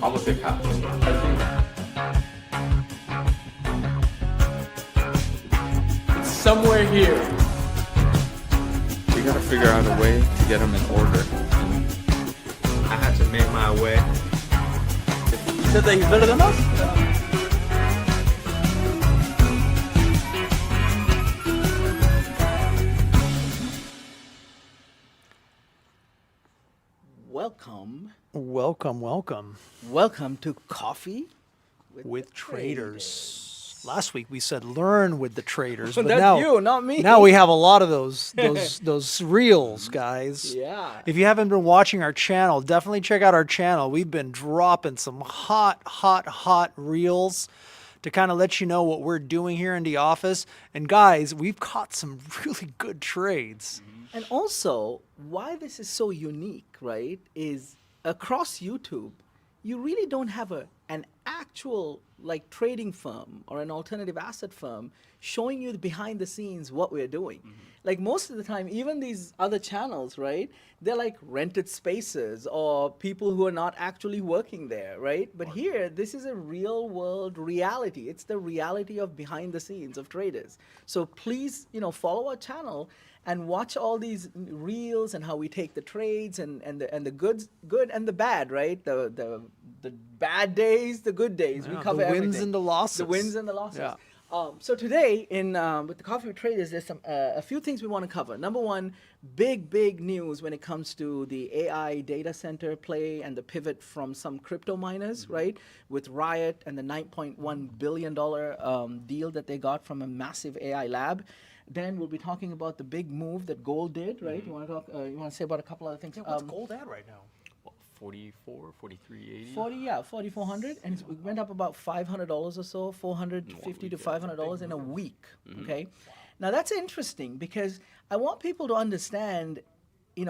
politics happens. I think it's somewhere here. We gotta figure out a way to get them in order. I had to make my way. You said that he's better than us? Welcome to Coffee with Traders. Last week we said learn with the traders, but That's now you, not me. Now we have a lot of those reels, guys. Yeah. If you haven't been watching our channel, definitely check out our channel. We've been dropping some hot reels to kind of let you know what we're doing here in the office. And guys, we've caught some really good trades. And also, why this is so unique, right, is across YouTube, you really don't have an actual like trading firm or an alternative asset firm showing you behind the scenes what we're doing. Like most of the time, even these other channels, right, they're like rented spaces or people who are not actually working there, right? But here, this is a real world reality. It's the reality of behind the scenes of traders. So please, follow our channel and watch all these reels and how we take the trades and the good and the bad, right? The bad days, the good days. We cover the wins everything. and the losses. The wins and the losses. Yeah. So today, with the Coffee with Traders, there's a few things we want to cover. Number one, big news when it comes to the AI data center play and the pivot from some crypto miners, right? With RIOT and the $9.1 billion deal that they got from a massive AI lab. Then we'll be talking about the big move that gold did, right? You want to talk? You want to say about a couple other things? Yeah, what's gold at right now? 44, 43.80. 4,400, and it went up about $500 or so, $450 to $500 in a week. Okay, now that's interesting because I want people to understand.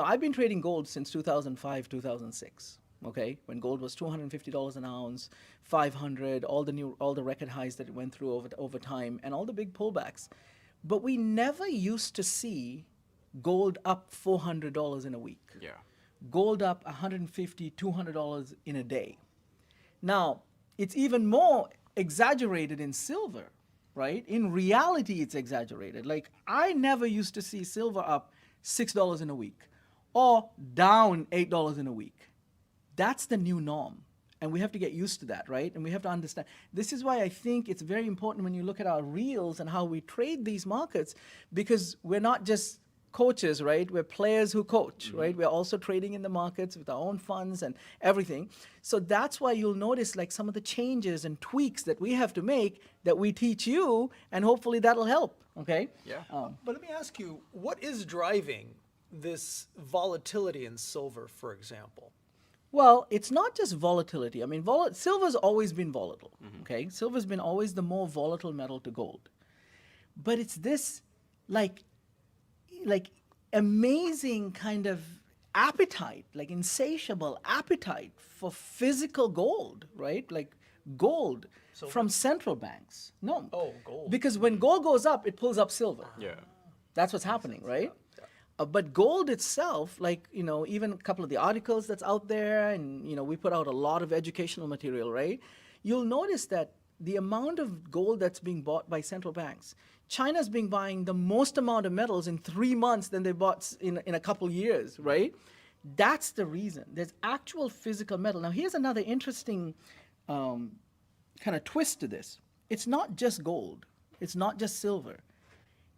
I've been trading gold since 2005, 2006. Okay, when gold was $250 an ounce, 500, all the record highs that it went through over time, and all the big pullbacks. But we never used to see gold up $400 in a week. Yeah. Gold up $150, $200 in a day. Now, it's even more exaggerated in silver, right? In reality, it's exaggerated. Like, I never used to see silver up $6 in a week or down $8 in a week. That's the new norm. And we have to get used to that, right? And we have to understand. This is why I think it's very important when you look at our reels and how we trade these markets, because we're not just coaches, right? We're players who coach, right? We're also trading in the markets with our own funds and everything. So that's why you'll notice like some of the changes and tweaks that we have to make that we teach you, and hopefully that'll help, okay? Yeah. But let me ask you, what is driving this volatility in silver, for example? Well, it's not just volatility. I mean, silver's always been volatile, okay? Silver's been always the more volatile metal to gold. But it's this like amazing kind of appetite, like insatiable appetite for physical gold, right? Like gold from central banks. No. Oh, gold. Because when gold goes up, it pulls up silver. Yeah. That's what's happening, right? But gold itself, like, even a couple of the articles that's out there, and, we put out a lot of educational material, right? You'll notice that the amount of gold that's being bought by central banks, China's been buying the most amount of metals in 3 months than they bought in a couple years, right? That's the reason. There's actual physical metal. Now, here's another interesting kind of twist to this. It's not just gold. It's not just silver.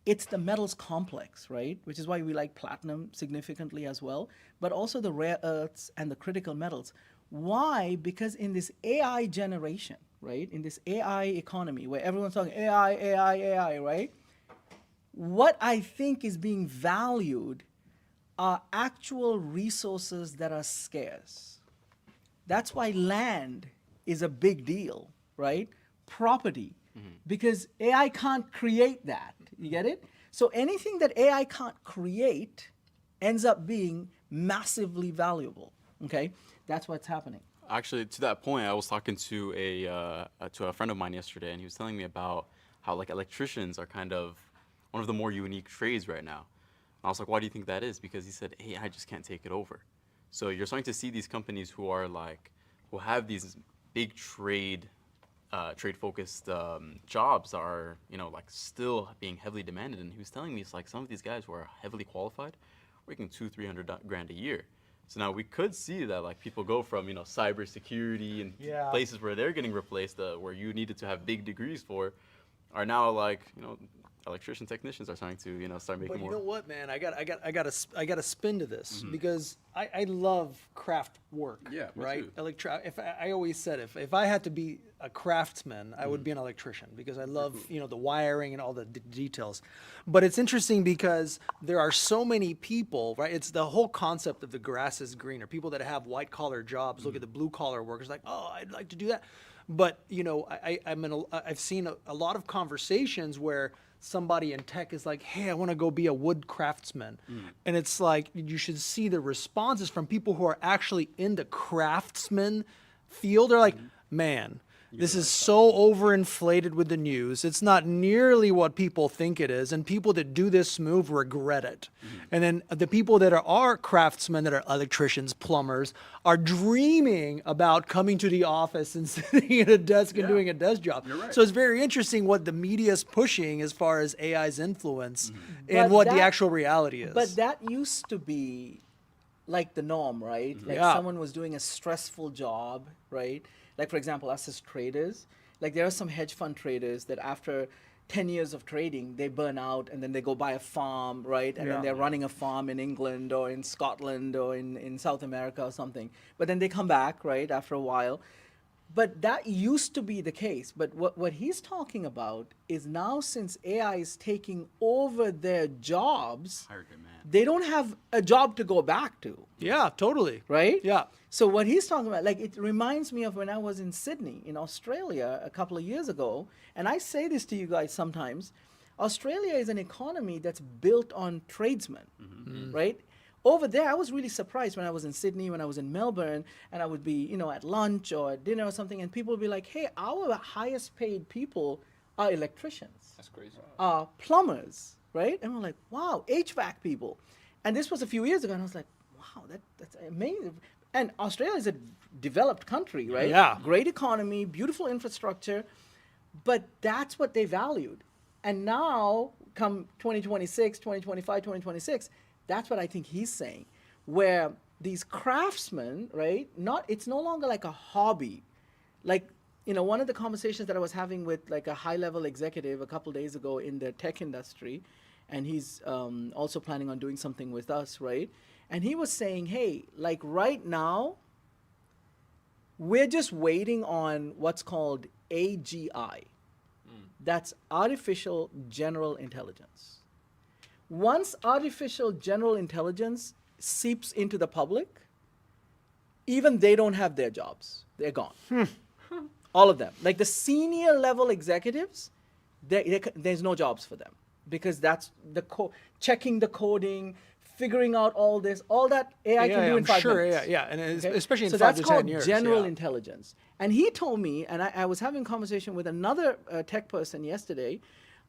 It's the metals complex, right? Which is why we like platinum significantly as well, but also the rare earths and the critical metals. Why? Because in this AI generation, right? In this AI economy where everyone's talking AI, right? What I think is being valued are actual resources that are scarce. That's why land is a big deal, right? Property. Because AI can't create that. You get it? So anything that AI can't create ends up being massively valuable. Okay? That's what's happening. Actually, to that point, I was talking to a friend of mine yesterday, and he was telling me about how like electricians are kind of one of the more unique trades right now. And I was like, why do you think that is? Because he said AI just can't take it over. So you're starting to see these companies who are like who have these big trade focused jobs are, like still being heavily demanded. And he was telling me it's like some of these guys who are heavily qualified, making 200-300 grand a year. So now we could see that like people go from, cybersecurity and Yeah. places where they're getting replaced, where you needed to have big degrees for, are now like, electrician technicians are starting to, start making But you more. know what, man? I got a spin to this because I love craft work. Yeah, me right. too. If I always said if I had to be a craftsman, I would be an electrician because I love the wiring and all the details. But it's interesting because there are so many people, right? It's the whole concept of the grass is greener. People that have white collar jobs look at the blue collar workers like, oh, I'd like to do that. But I've seen a lot of conversations where somebody in tech is like, hey, I want to go be a wood craftsman. And it's like, you should see the responses from people who are actually in the craftsman field. They're like, man, this is so overinflated with the news. It's not nearly what people think it is. And people that do this move regret it. And then the people that are craftsmen, that are electricians, plumbers, are dreaming about coming to the office and sitting at a desk and doing a desk job. You're right. So it's very interesting what the media is pushing as far as AI's influence and But what the that- actual reality is. But that used to be like the norm, right? Like Yeah. someone was doing a stressful job, right? Like for example, us as traders, like there are some hedge fund traders that after 10 years of trading, they burn out and then they go buy a farm, right? And Yeah. then they're running a farm in England or in Scotland or in South America or something. But then they come back, right, after a while. But that used to be the case. But what he's talking about is now since AI is taking over their jobs, Higher demand. they don't have a job to go back to, yeah, totally. right? Yeah. So what he's talking about, like, it reminds me of when I was in Sydney, in Australia, a couple of years ago. And I say this to you guys sometimes. Australia is an economy that's built on tradesmen, right? Over there, I was really surprised when I was in Sydney, when I was in Melbourne, and I would be, at lunch or at dinner or something, and people would be like, hey, our highest paid people are electricians. That's crazy. Plumbers, right? And we're like, wow, HVAC people. And this was a few years ago, and I was like, wow, that's amazing. And Australia is a developed country, right? Yeah. Great economy, beautiful infrastructure, but that's what they valued. And now, come 2026, 2025, 2026, that's what I think he's saying, where these craftsmen, right? It's no longer like a hobby. Like, one of the conversations that I was having with like a high-level executive a couple days ago in the tech industry, and he's also planning on doing something with us, right? And he was saying, hey, like right now, we're just waiting on what's called AGI. That's artificial general intelligence. Once artificial general intelligence seeps into the public, even they don't have their jobs. They're gone. All of them. Like the senior level executives, there's no jobs for them because that's checking the coding, figuring out all this, all that AI can do in 5 minutes. Yeah, and Okay? especially in So 5 that's to called 10 years. general yeah. intelligence. And he told me, and I was having a conversation with another tech person yesterday,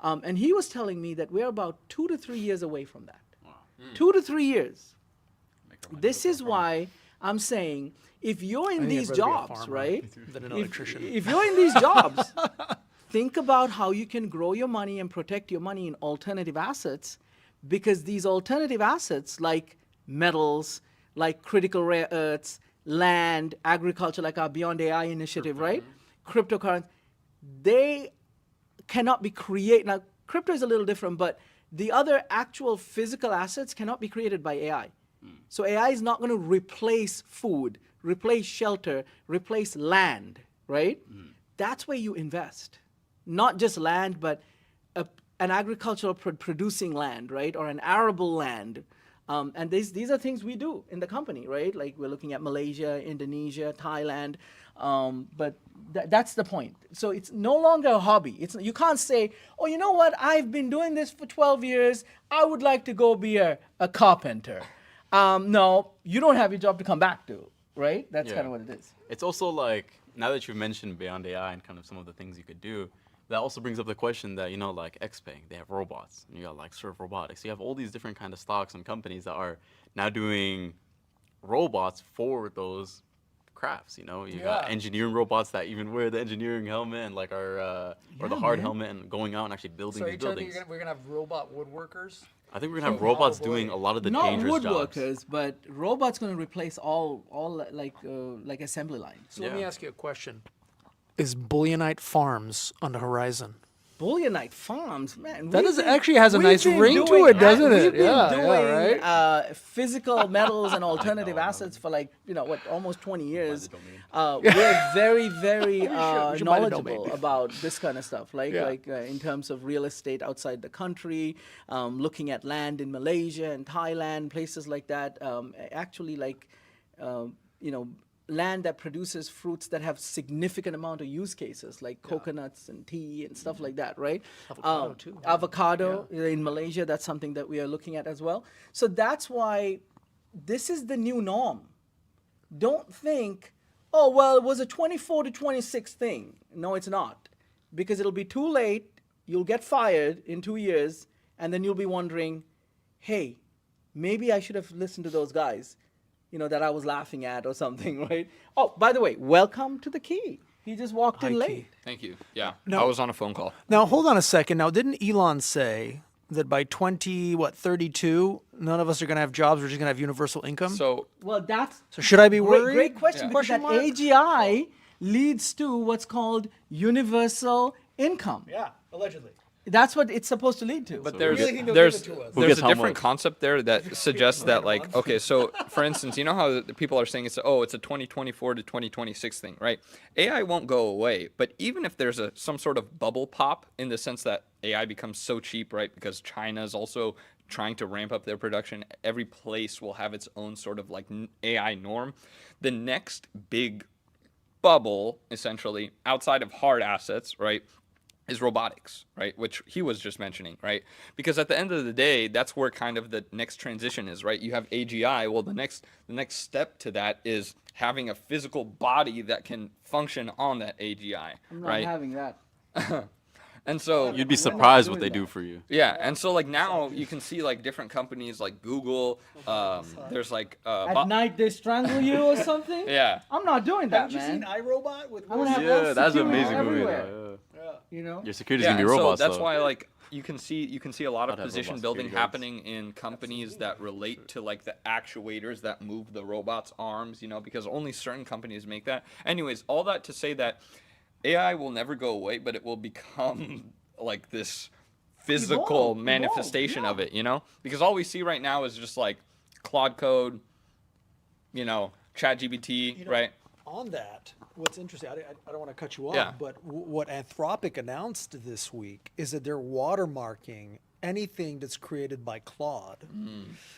and he was telling me that we're about 2 to 3 years away from that. Wow. 2 to 3 years. Make our money This go is farm. why I'm saying if you're in I think I'd these rather be a jobs, farmer right? Than an If, electrician. if you're in these jobs, think about how you can grow your money and protect your money in alternative assets, because these alternative assets like metals, like critical rare earths, land, agriculture, like our Beyond AI initiative, right? Cryptocurrency, they cannot be created. Now, crypto is a little different, but the other actual physical assets cannot be created by AI. So AI is not going to replace food, replace shelter, replace land, right? That's where you invest. Not just land, but an agricultural producing land, right? Or an arable land. And these are things we do in the company, right? Like we're looking at Malaysia, Indonesia, Thailand. But that's the point. So it's no longer a hobby. You can't say, oh, you know what? I've been doing this for 12 years. I would like to go be a carpenter. No, you don't have your job to come back to, right? That's kind of what it is. It's also like, now that you've mentioned Beyond AI and kind of some of the things you could do, that also brings up the question that, like XPeng, they have robots. And you got like Surf Robotics. You have all these different kind of stocks and companies that are now doing robots for those crafts. You know, you Yeah. got engineering robots that even wear the engineering helmet and like our or the hard helmet and going out and actually building So these you're telling me buildings. we're gonna have robot woodworkers? I think we're gonna have robots Probably. doing a lot of the Not dangerous jobs. woodworkers, but robots going to replace all like assembly line. So let me Yeah. ask you a question: is Bullionite Farms on the horizon? Bullionite Farms, man. That we've is been- actually has a we've nice been ring to doing- it, doesn't it? We've been Yeah, doing yeah, right? physical metals and alternative assets for like almost 20 years. domain. We're very very we should buy the domain. knowledgeable about this kind of stuff, Yeah. in terms of real estate outside the country, looking at land in Malaysia and Thailand, places like that. Actually, land that produces fruits that have significant amount of use cases like coconuts and tea and stuff like that, right? Avocado too. Avocado in Malaysia, that's something that we are looking at as well. So that's why this is the new norm. Don't think, oh, well, it was a 24 to 26 thing. No, it's not. Because it'll be too late, you'll get fired in 2 years, and then you'll be wondering, hey, maybe I should have listened to those guys, that I was laughing at or something, right? Oh, by the way, welcome to the Key. He just walked in Hi, late. Key. Thank you. Yeah, No. I was on a phone call. Now hold on a second. Now didn't Elon say that by 32, none of us are gonna have jobs? We're just gonna have universal income. So Well, that's So should I be worried? great question, because Question that mark? AGI leads to what's called universal income. Yeah, allegedly. That's what it's supposed to lead to. but really think they'll there's give it to us? Who there's gets a how different much? concept there that suggests that like okay, so for instance, you know how the people are saying it's a 2024 to 2026 thing, right? AI won't go away, but even if there's some sort of bubble pop in the sense that AI becomes so cheap, right? Because China is also trying to ramp up their production. Every place will have its own sort of like AI norm. The next big bubble, essentially, outside of hard assets, right, is robotics, right? Which he was just mentioning, right? Because at the end of the day, that's where kind of the next transition is, right? You have AGI. Well, the next step to that is having a physical body that can function on that AGI, I'm not right? having that. And so You'd be We're not surprised what doing they that. do for you. yeah, and so like now you can see like different companies like Google. There's like At night they strangle you or something? yeah. I'm not doing that, Haven't you seen man. iRobot with I'm gonna have Yeah, that's an security amazing movie. everywhere. Though, You know? Your security's Yeah, gonna be and robots. so that's though. why like you can see a lot of I'd have position robot building security guards. happening in companies that relate to like the actuators that move the robot's arms, because only certain companies make that. Anyways, all that to say that AI will never go away, but it will become like this physical Evolve, manifestation yeah. of it, because all we see right now is just like Claude code, ChatGPT, right? On that, what's interesting, I don't want to cut you off, Yeah. but what Anthropic announced this week is that they're watermarking anything that's created by Claude.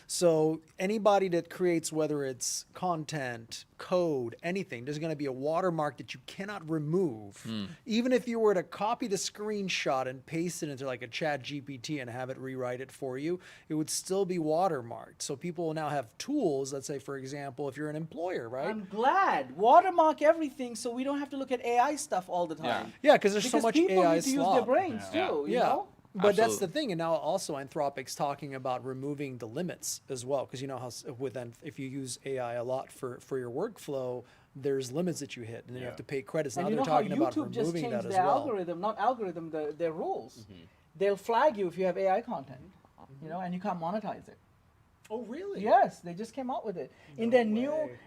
So anybody that creates, whether it's content, code, anything, there's going to be a watermark that you cannot remove. Even if you were to copy the screenshot and paste it into like a chat GPT and have it rewrite it for you, it would still be watermarked. So people will now have tools, let's say, for example, if you're an employer, right? I'm glad. Watermark everything so we don't have to look at AI stuff all the time. Yeah, because there's so Because much people AI need to use their slop. brains Yeah. too, you Yeah. know? But that's the Absolutely. thing, and now also Anthropic's talking about removing the limits as well, because you know how if you use AI a lot for your workflow, there's limits that you hit, and then you have to pay credits. And Now you they're know how talking about YouTube just removing changed that as their well. algorithm, not algorithm, their rules. They'll flag you if you have AI content, and you can't monetize it. Oh, really? Yes, they just came out with it in their way.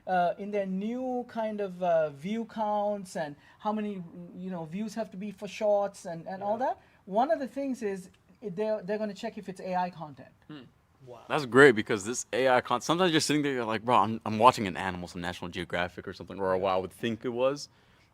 new kind of view counts and how many views have to be for shorts and all that. One of the things is they're going to check if it's AI content. Wow. That's great because this AI content. Sometimes you're sitting there, you're like, bro, I'm watching an animal, some National Geographic or something, or what I would think it was.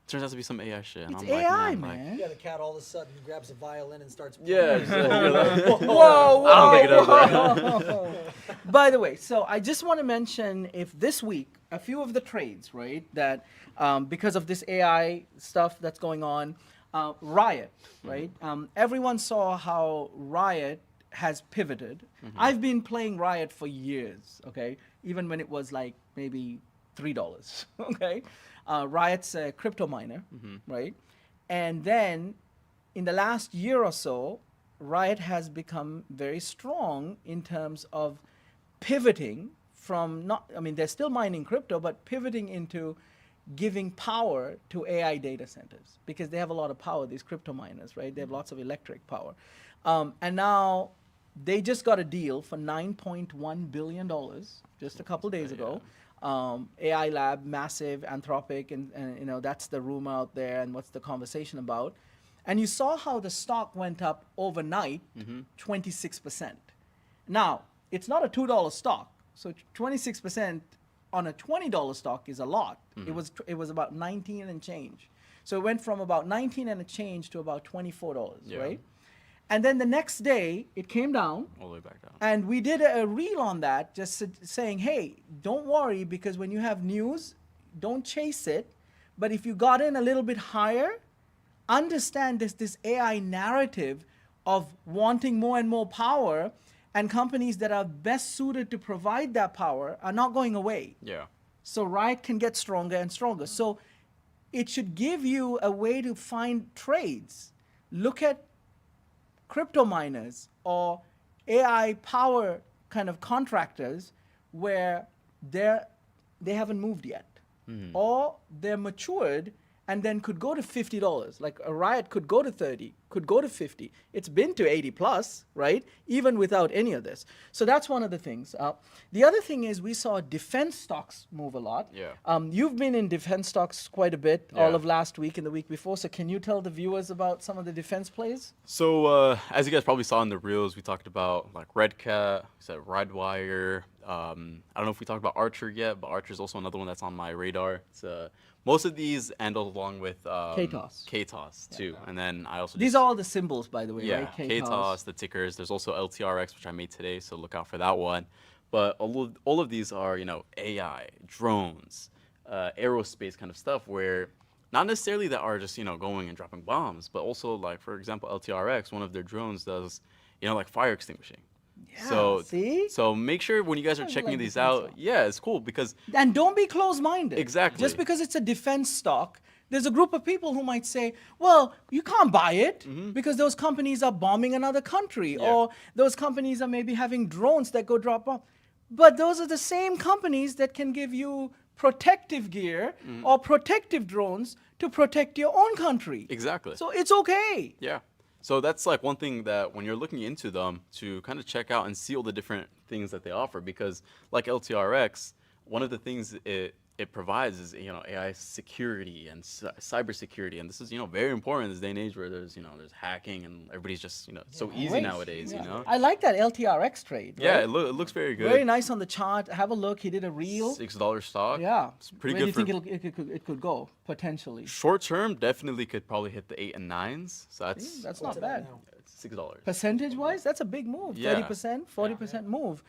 Turns out to be some AI shit. And It's I'm like, AI, man. man. Yeah, the cat all of a sudden grabs a violin and starts playing. Yeah, exactly. Whoa, I don't think it does that. By the way, so I just want to mention if this week a few of the trades, right, that because of this AI stuff that's going on, RIOT, right? Everyone saw how RIOT has pivoted. I've been playing RIOT for years, okay? Even when it was like maybe $3, okay? RIOT's a crypto miner, right? And then in the last year or so, RIOT has become very strong in terms of pivoting from they're still mining crypto, but pivoting into giving power to AI data centers because they have a lot of power, these crypto miners, right? They have lots of electric power. And now they just got a deal for $9.1 billion just a couple days ago. AI lab, massive, Anthropic, and that's the rumor out there and what's the conversation about. And you saw how the stock went up overnight, 26%. Now, it's not a $2 stock, so 26% on a $20 stock is a lot. It was about 19 and change. So it went from about 19 and a change to about $24, right? And then the next day, it came down. All the way back down. And we did a reel on that, just saying, hey, don't worry, because when you have news, don't chase it. But if you got in a little bit higher, understand this AI narrative of wanting more and more power, and companies that are best suited to provide that power are not going away. Yeah. So RIOT can get stronger and stronger. So it should give you a way to find trades. Look at crypto miners or AI power kind of contractors where they haven't moved yet. Or they're matured and then could go to $50. Like a RIOT could go to 30, could go to 50. It's been to 80 plus, right? Even without any of this. So that's one of the things. The other thing is we saw defense stocks move a lot. Yeah. You've been in defense stocks quite a bit all Yeah. of last week and the week before. So can you tell the viewers about some of the defense plays? So as you guys probably saw in the reels, we talked about like Red Cat, we said Redwire. I don't know if we talked about Archer yet, but Archer is also another one that's on my radar. It's most of these end along with KTOS too, and then I also These are all the symbols, by the way, yeah, right? KTOS, the tickers. There's also LTRX, which I made today, so look out for that one. But all of these are, AI, drones, aerospace kind of stuff where not necessarily that are just, going and dropping bombs, but also like, for example, LTRX, one of their drones does, like fire extinguishing. Yeah, see? So make sure when you guys are Sounds checking like these defense out, stock. yeah, it's cool because And don't be closed-minded. Exactly. Just because it's a defense stock, there's a group of people who might say, well, you can't buy it because those companies are bombing another country or those companies are maybe having drones that go drop bombs. But those are the same companies that can give you protective gear or protective drones to protect your own country. exactly. So it's okay. Yeah. So that's like one thing that when you're looking into them to kind of check out and see all the different things that they offer, because like LTRX, one of the things it provides is AI security and cyber security, and this is very important in this day and age where there's there's hacking and everybody's just so easy Great. nowadays. Yeah. I like that LTRX trade. Yeah, right? it looks very good. Very nice on the chart. Have a look. He did a reel. $6 stock. Yeah. It's pretty Where good do for you think it could go potentially? short term. Definitely could probably hit the 8 and 9s. So That's not bad. it's $6. Percentage wise, that's a big move. Yeah. 30%, 40% move.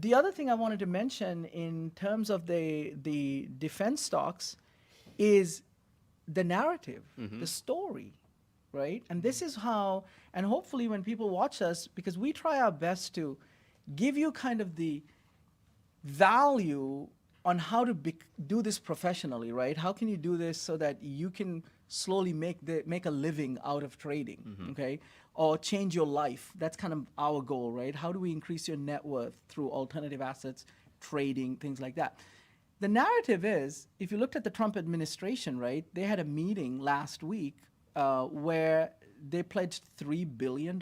The other thing I wanted to mention in terms of the defense stocks is the narrative, the story, right? And this is how, and hopefully when people watch us, because we try our best to give you kind of the value on how to do this professionally, right? How can you do this so that you can slowly make a living out of trading, okay? Or change your life. That's kind of our goal, right? How do we increase your net worth through alternative assets, trading, things like that? The narrative is, if you looked at the Trump administration, right, they had a meeting last week where they pledged $3 billion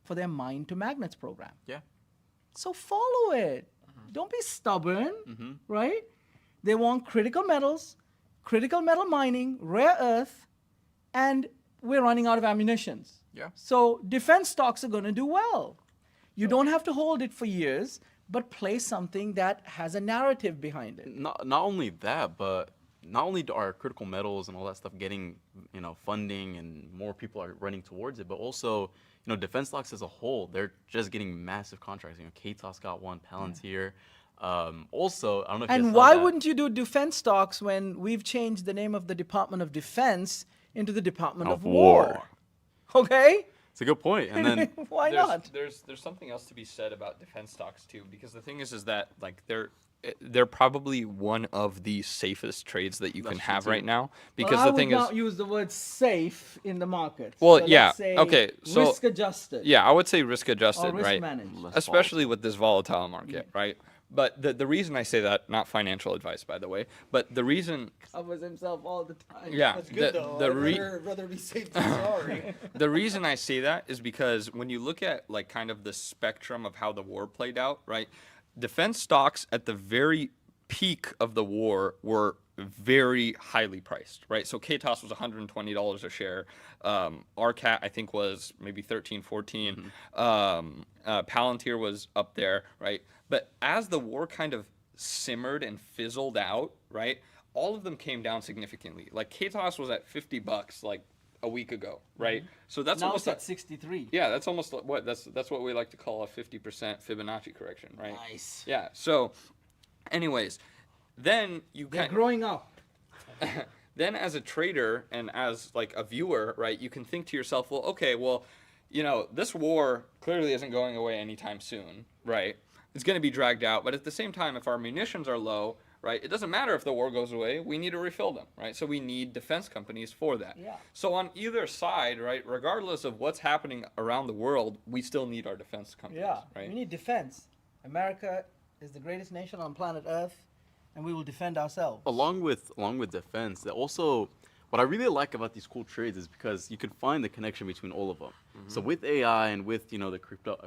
for their Mine to Magnets program. Yeah. So follow it. Don't be stubborn, right? They want critical metals, critical metal mining, rare earth, and we're running out of ammunition. Yeah. So defense stocks are going to do well. You don't have to hold it for years, but play something that has a narrative behind it. Not only that, but not only are critical metals and all that stuff getting funding and more people are running towards it, but also defense stocks as a whole, they're just getting massive contracts. KTOS got one, Palantir. Also, I don't know if you And guys saw why that. wouldn't you do defense stocks when we've changed the name of the Department of Defense into the Department of War? Okay? It's a good point. And then Why not? There's something else to be said about defense stocks too, because the thing is that like they're probably one of the safest trades that you can That's true, have too. right now. Because Well, the thing I is, would not use the word safe in the market. Well, So yeah, let's say okay, so- risk adjusted. yeah, I would say risk adjusted, Or risk right? managed. Less Especially with this volatile market, right? But the reason I say that, not financial advice, by the way, but the reason, Covers himself all the time. yeah, That's good though. I'd rather be safe than sorry. the reason I say that is because when you look at like kind of the spectrum of how the war played out, right? Defense stocks at the very peak of the war were very highly priced, right? So KTOS was $120 a share. RCAT, I think, was maybe 13, 14. Palantir was up there, right? But as the war kind of simmered and fizzled out, right, all of them came down significantly. Like KTOS was at $50 like a week ago, right? So that's Now almost it's at 63. yeah, that's almost like what that's what we like to call a 50% Fibonacci correction, right? Nice. Yeah. So, anyways, then you They're kind growing up. then as a trader and as like a viewer, right, you can think to yourself, well, okay, well, you know, this war clearly isn't going away anytime soon, right? It's going to be dragged out, but at the same time, if our munitions are low, right, it doesn't matter if the war goes away, we need to refill them, right? So we need defense companies for that. Yeah. So on either side, right, regardless of what's happening around the world, we still need our defense companies, Yeah. right? We need defense. America is the greatest nation on planet Earth, and we will defend ourselves. Along with defense, that also what I really like about these cool trades is because you can find the connection between all of them. So with AI and with the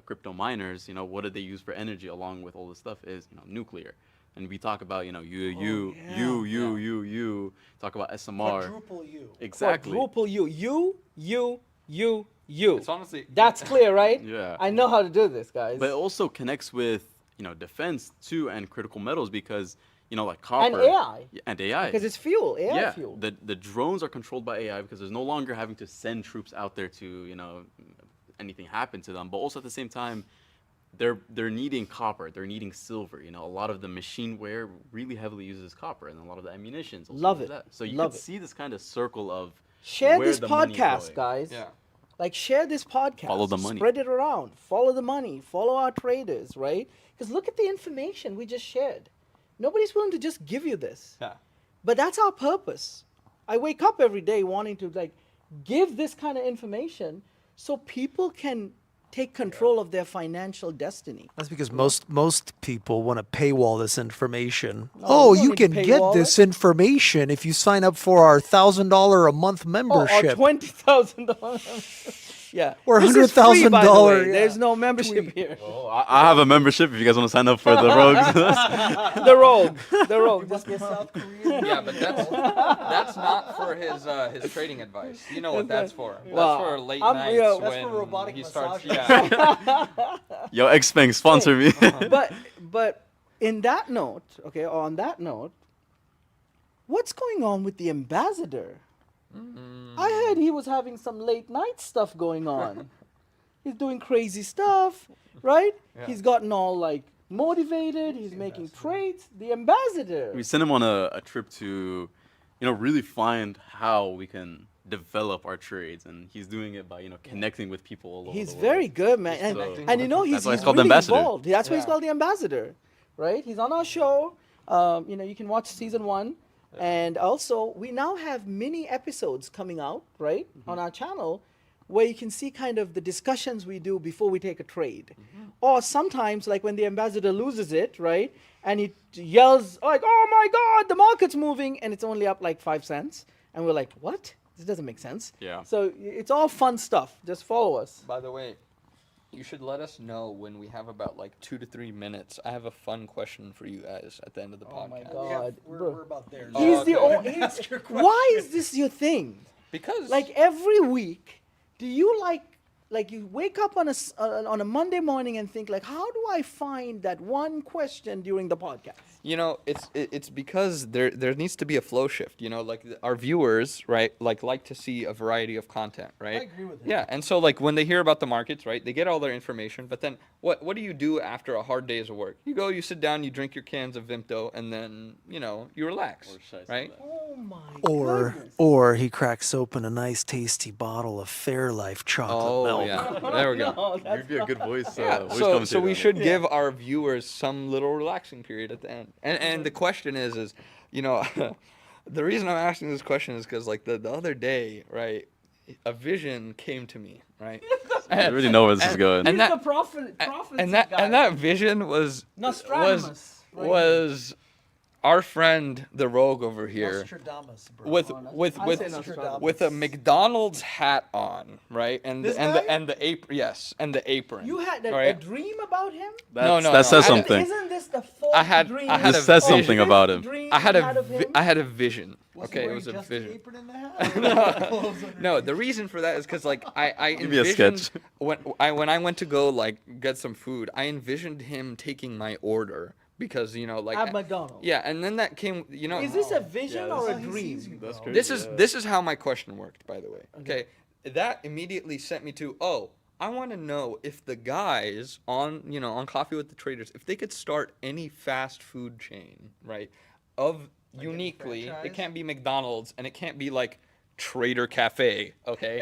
crypto miners, what do they use for energy along with all this stuff is nuclear. And we talk about you talk about SMR. Quadruple U. Exactly. Quadruple you. It's honestly That's clear, right? Yeah. I know how to do this, guys. But it also connects with defense too and critical metals because like copper And AI. Yeah, and AI Because it's fuel, AI yeah, fuel. the drones are controlled by AI because there's no longer having to send troops out there to anything happen to them. But also at the same time, they're needing copper, they're needing silver. A lot of the machineware really heavily uses copper, and a lot of the ammunitions also Love use it. that. So you Love can it. see this kind of circle of Share where this the money's podcast, going. guys. yeah. Like, share this podcast. Follow the money. Spread it around. Follow the money. Follow our traders, right? Because look at the information we just shared. Nobody's willing to just give you this. Yeah. But that's our purpose. I wake up every day wanting to give this kind of information so people can take control of their financial destiny. That's because most people want to paywall this information. No, Oh, you you don't need can to get paywall this it. information if you sign up for our $1,000 a month Or membership. $20,000. Yeah. Or This is free, by the way. $100,000, yeah. There's no membership here. Oh, I have a membership if you guys want to sign up for the rogues. The rogue. Just get South Korean. Yeah, but that's not for his trading advice. You know what that's for. That's Well, for late I'm- nights yeah, when that's for robotic he starts. massage. Yeah. Yo, Xpeng, sponsor me. But in that note, okay, on that note, what's going on with the ambassador? I heard he was having some late night stuff going on. He's doing crazy stuff, right? Yeah. He's gotten all motivated. He's making trades. The ambassador. We sent him on a trip to, really find how we can develop our trades, and he's doing it by connecting with people all over He's the world. very good, man. And, connecting and with he's, That's why he's he's called the really ambassador. involved. That's why he's Yeah. called the ambassador, right? He's on our show. You can watch season 1. And also, we now have mini episodes coming out, right, on our channel, where you can see kind of the discussions we do before we take a trade. Or sometimes, like when the ambassador loses it, right, and he yells, oh my God, the market's moving, and it's only up 5 cents. And we're like, what? This doesn't make sense. Yeah. So it's all fun stuff. Just follow us. By the way, you should let us know when we have about 2 to 3 minutes. I have a fun question for you guys at the end of the Oh my podcast. God. Bro. We're about there. He's the okay. only. Why is this your thing? Because Every week, do you you wake up on a Monday morning and think how do I find that one question during the podcast? it's because there needs to be a flow shift. Our viewers, right, like to see a variety of content, right? I agree with that. Yeah, and so when they hear about the markets, right, they get all their information, but then what do you do after a hard day's of work? You go, you sit down, you drink your cans of Vimto, and then you relax, Or should I say right? that? Oh my goodness. Or he cracks open a nice tasty bottle of Fairlife chocolate milk. Yeah, there we go. No, that's You'd be a good voice. Yeah, voice so commentator we on should give our viewers some little relaxing period at the end. And the question is the reason I'm asking this question is because the other day, right, a vision came to me, right? it. I already know where this is going. and He's that- the prophet. and that vision was Nostradamus. was our friend the Rogue over here Nostradamus, bro. with I say Nostradamus. with a McDonald's hat on, right? And This and guy? the apron, yes, and the apron. You had a right? dream about him? No, no, that says I- something. Isn't this the fourth I had dream? a This says vision. something about him. Dream I had you of him? I had a vision. Was he Okay, it wearing was a just the vision. apron in the hat? No, the reason for that is because like I Give me a envisioned sketch. when I went to go like get some food, I envisioned him taking my order because like At McDonald's. yeah, and then that came Is this a vision or a Oh, he dream? sees you, That's bro. crazy. this is how my question worked, by the way. Okay, that immediately sent me to I want to know if the guys on on Coffee with the Traders, if they could start any fast food chain, right? Of uniquely, it franchise? can't be McDonald's and it can't be like Trader Cafe, okay?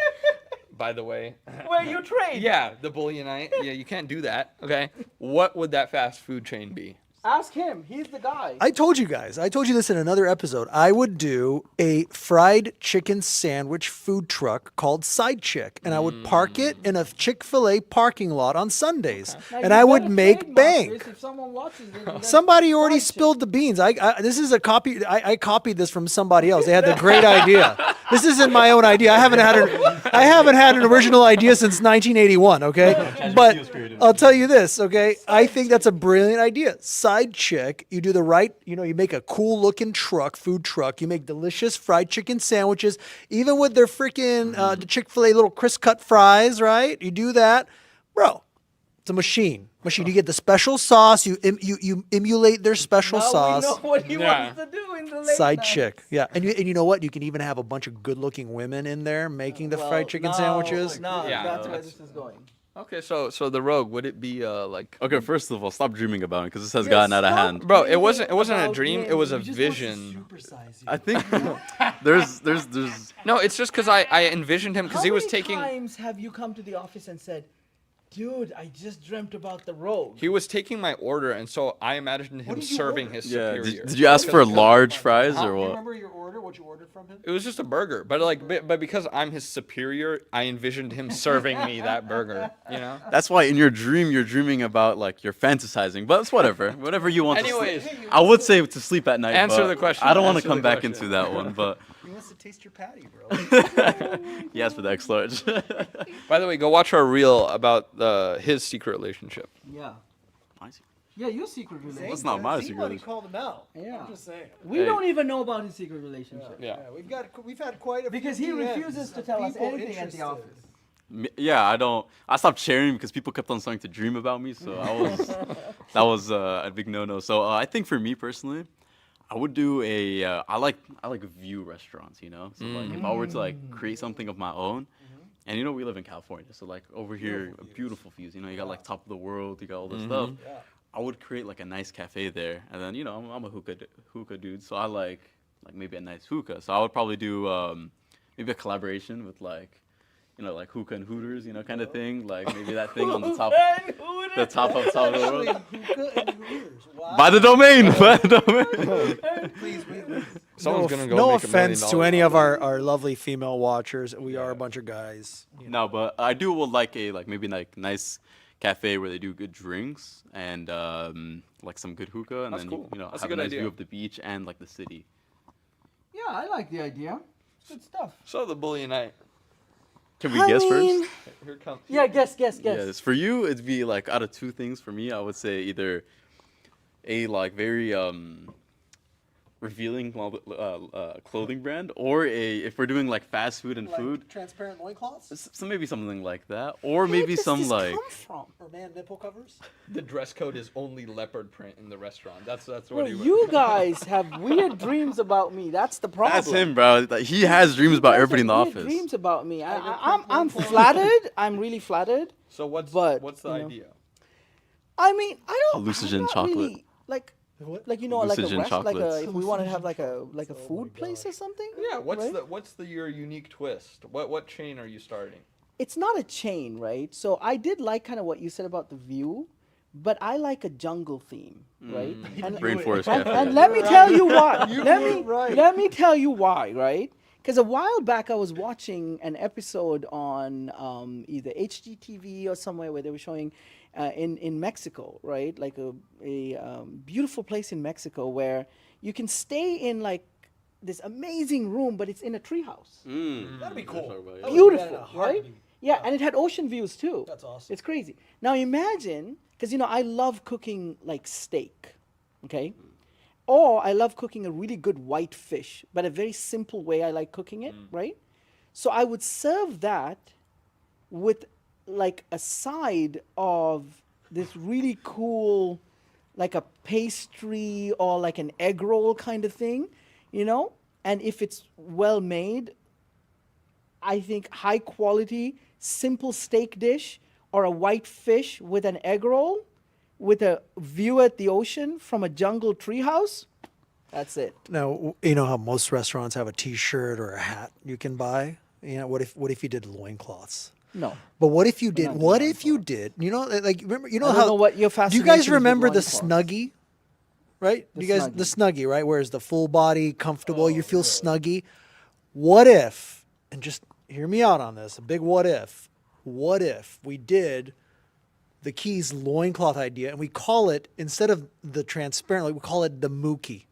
By the way. Where you trade? Yeah, the Bullionite. Yeah, you can't do that. Okay. What would that fast food chain be? Ask him. He's the guy. I told you guys. I told you this in another episode. I would do a fried chicken sandwich food truck called Side Chick, and I would park it in a Chick-fil-A parking lot on Sundays, Now, and you I would better make trademark bank. this if someone watches it, and then Somebody already Side Chick. spilled the beans. This is a copy. I copied this from somebody else. They had the great idea. This isn't my own idea. I haven't had an original idea since 1981. Okay, but I'll tell you this. Okay, I think that's a brilliant idea. Side Chick. You do the right. You make a cool looking food truck. You make delicious fried chicken sandwiches, even with their freaking the Chick-fil-A little crisp cut fries. Right? You do that, bro. It's a machine. You get the special sauce. You emulate their special Now sauce. we know what he Yeah. wants to do in the late Side night. chick, yeah, and you know what? You can even have a bunch of good-looking women in there making the fried chicken sandwiches. No, Yeah, that's where that's- this is going. Okay, so the Rogue, would it be like Okay, first of all, stop dreaming about it because this has gotten out of stop. hand. Bro, it wasn't a About dream, him. it was a You just vision. I think there's No, it's just cuz I envisioned him cuz he was taking How many times have you come to the office and said, "Dude, I just dreamt about the Rogue"? he was taking my order, and so I imagined him did you serving order? his yeah. superior. Did you ask for large fries or Do you what? remember your order? What you ordered from him? It was just a burger, but but because I'm his superior, I envisioned him serving me that burger. That's why in your dream you're dreaming about like you're fantasizing, but it's whatever you want. Anyways. to sleep. I would say to sleep at night. Answer but the question. I don't want to Answer come the back question. into that one, but He wants to taste your patty, bro. he asked for the X large. By the way, go watch our reel about his secret relationship. Yeah. Nice. Yeah, your secret relationship. That's not my See secret what he relationship. called him out. Yeah. I'm just saying. We Hey. don't even know about his secret relationship. Yeah. We've had quite a Because few he DMs refuses to of tell us people anything at interested. the office. Yeah, I stopped sharing because people kept on starting to dream about me. So that was a big no-no. So I think for me personally, I would do I like view restaurants. So like if I were to like create something of my own, and we live in California, so like over here, beautiful views. You got like top of the world, you got all this stuff. Yeah. I would create like a nice cafe there, and then I'm a hookah dude, so I like maybe a nice hookah. So I would probably do maybe a collaboration with like hookah and Hooters, kind of thing. Like maybe that thing on the top, the top of the world. Hookah and Hooters. Wow. Buy the domain. Buy the domain. Please, Someone's gonna go no make $1 million offense to any of our lovely female watchers. We are a bunch of guys. No, but I do would like maybe like nice cafe where they do good drinks and like some good hookah, and That's then cool. That's a have good a nice idea. view of the beach and like the city. Yeah, I like the idea. It's good stuff. So the Bullionite. Can we guess first? Here comes. Yeah, guess. Yes. For you, it'd be like out of two things. For me, I would say either a like very revealing clothing brand, or if we're doing like fast food and food, Transparent loincloths? so maybe something like that, or maybe some like Or man nipple covers? The dress code is only leopard print in the restaurant. That's Bro, what he you guys have weird dreams about me. That's the problem. that's him, bro. Like, he has dreams about You guys everybody in the have weird office. Dreams about me. I'm flattered. I'm really flattered. So what's But, the you know. idea? I mean, I don't. Hallucinogen I'm not chocolate. Really, like What? like a Hallucinogen rest, chocolates. if we want to have like a food place or something. Yeah. right? What's your unique twist? What chain are you starting? It's not a chain, right? So I did like kind of what you said about the view, but I like a jungle theme, right? And, Rainforest and, cafe. and let me tell you why. You let were me right. let me tell you why, right? Because a while back I was watching an episode on either HGTV or somewhere where they were showing in Mexico, right? Like a beautiful place in Mexico where you can stay in like this amazing room, but it's in a treehouse. That'd be cool. Beautiful, right? Yeah, and it had ocean views too. That's awesome. It's crazy. Now imagine, because I love cooking like steak, okay? Or I love cooking a really good white fish, but a very simple way I like cooking it, right? So I would serve that with like a side of this really cool, like a pastry or like an egg roll kind of thing, And if it's well made, I think high quality, simple steak dish or a white fish with an egg roll with a view at the ocean from a jungle treehouse, that's it. Now, you know how most restaurants have a T-shirt or a hat you can buy? What if you did loincloths? No. But what if you did? not What doing if you did? Like remember? You know I don't how? know what your Do you fascination guys is with remember the loincloths. Snuggie? Right? The The Snuggie. Snuggie, right? Where it's the full body, comfortable. You feel snuggy. What if? And just hear me out on this. A big what if. What if we did the Keys loincloth idea and we call it, instead of the transparent, like we call it the Mookie.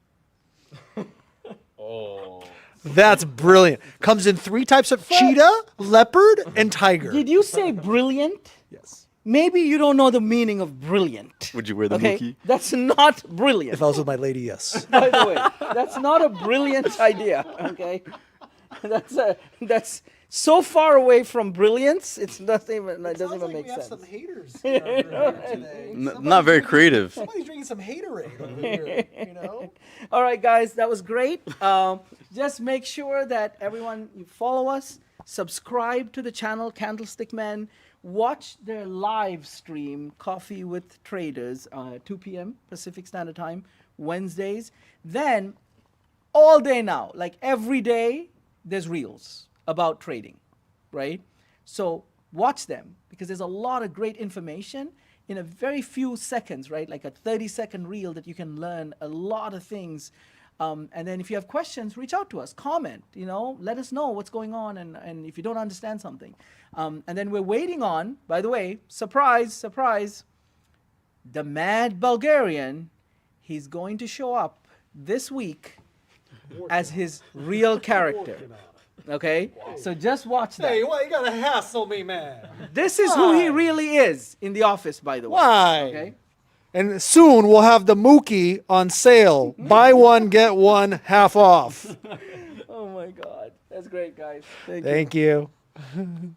That's brilliant. Comes in 3 types of cheetah, leopard, and tiger. Did you say brilliant? Yes. Maybe you don't know the meaning of brilliant. Would you wear the Okay, Mookie? that's not brilliant. If I was with my lady, yes. By the way, that's not a brilliant idea. Okay, that's so far away from brilliance. It's not even. It doesn't even make sense. haters Not very creative. Somebody's drinking some haterade over here, All right, guys, that was great. Just make sure that everyone you follow us, subscribe to the channel Candlestick Men, watch their live stream Coffee with Traders, 2 p.m. Pacific Standard Time, Wednesdays. Then all day now, like every day, there's reels about trading, right? So watch them because there's a lot of great information in a very few seconds, right? Like a 30-second reel that you can learn a lot of things. And then if you have questions, reach out to us, comment, let us know what's going on and if you don't understand something. And then we're waiting on, by the way, surprise, surprise, the Mad Bulgarian. He's going to show up this week as his real character. Okay? So just watch that. Hey, why you gotta hassle me, man? This is who he really is in the office, by the way. Why? Okay? And soon we'll have the Mookie on sale. Buy one, get one, half off. Oh my God. That's great, guys. Thank you. Thank you.